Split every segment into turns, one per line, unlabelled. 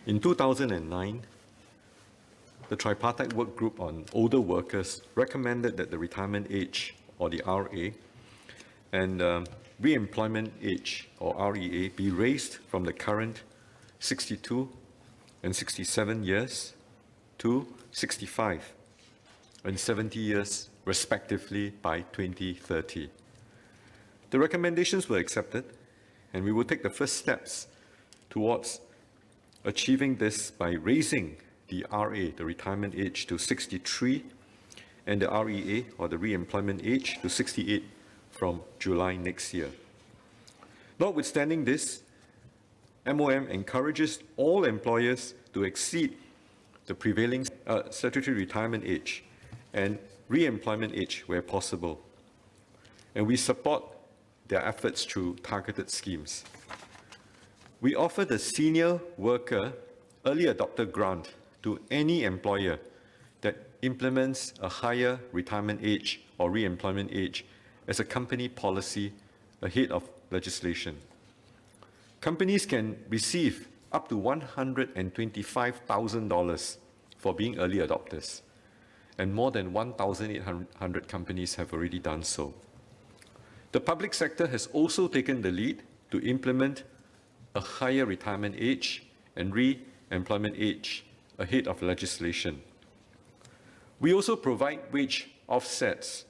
In 2009, the Tripartite Work Group on Older Workers recommended that the retirement age, or the RA, and reemployment age, or REA, be raised from the current 62 and 67 years to 65 and 70 years, respectively, by 2030. The recommendations were accepted, and we will take the first steps towards achieving this by raising the RA, the retirement age, to 63, and the REA, or the reemployment age, to 68 from July next year. Notwithstanding this, MOM encourages all employers to exceed the prevailing statutory retirement age and re-employment age where possible. And we support their efforts through targeted schemes. We offer the senior worker early adopter grant to any employer that implements a higher retirement age or re-employment age as a company policy ahead of legislation. Companies can receive up to $125,000 for being early adopters, and more than 1,800 companies have already done so. The public sector has also taken the lead to implement a higher retirement age and re-employment age ahead of legislation. We also provide wage offsets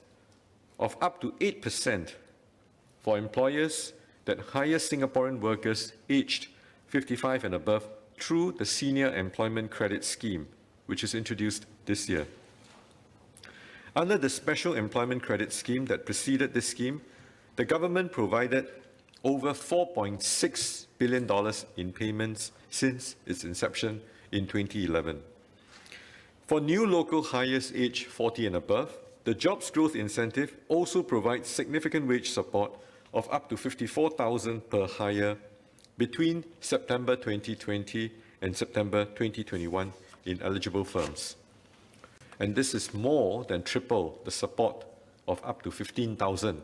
of up to 8% for employers that hire Singaporean workers aged 55 and above through the Senior Employment Credit Scheme, which is introduced this year. Under the Special Employment Credit Scheme that preceded this scheme, the government provided over $4.6 billion in payments since its inception in 2011. For new local hires aged 40 and above, the Jobs Growth Incentive also provides significant wage support of up to $54,000 per hire between September 2020 and September 2021 in eligible firms. And this is more than triple the support of up to $15,000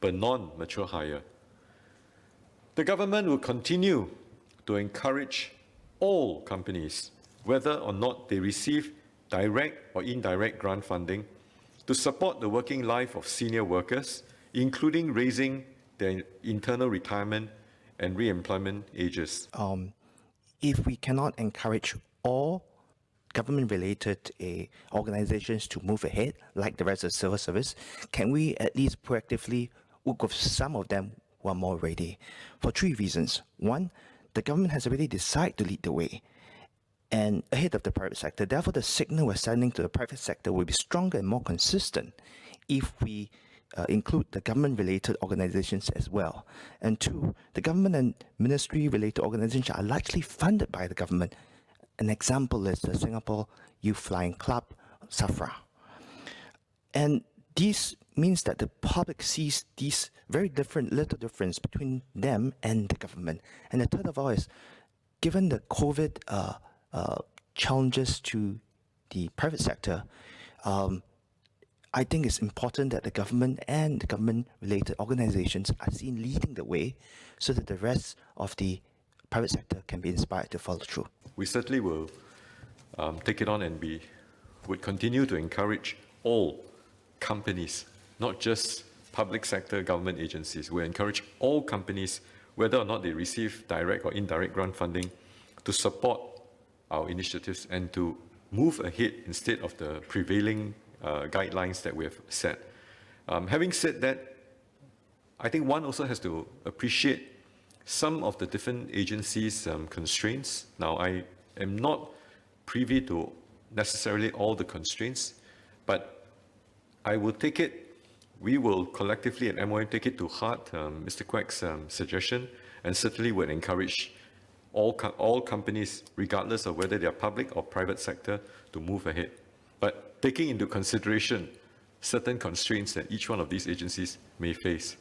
per non-mature hire. The government will continue to encourage all companies, whether or not they receive direct or indirect grant funding, to support the working life of senior workers, including raising their internal retirement and re-employment ages.
If we cannot encourage all government-related organizations to move ahead, like the rest of the civil service, can we at least proactively work with some of them who are more ready? For three reasons. One, the government has already decided to lead the way and ahead of the private sector. Therefore, the signal we're sending to the private sector will be stronger and more consistent if we include the government-related organizations as well. And two, the government and ministry-related organizations are largely funded by the government. An example is the Singapore Youth Flying Club, SAFRA. And this means that the public sees these very little difference between them and the government. And the third of all is, given the COVID challenges to the private sector, I think it's important that the government and the government-related organizations are seen leading the way so that the rest of the private sector can be inspired to follow through.
We certainly will take it on, and we would continue to encourage all companies, not just public sector government agencies. We encourage all companies, whether or not they receive direct or indirect grant funding, to support our initiatives and to move ahead instead of the prevailing guidelines that we have set. Having said that, I think one also has to appreciate some of the different agencies' constraints. Now, I am not privy to necessarily all the constraints, but I will take it, we will collectively at MOM take it to heart, Mr. Quek's suggestion, and certainly would encourage all companies, regardless of whether they are public or private sector, to move ahead. But taking into consideration certain constraints that each one of these agencies may face.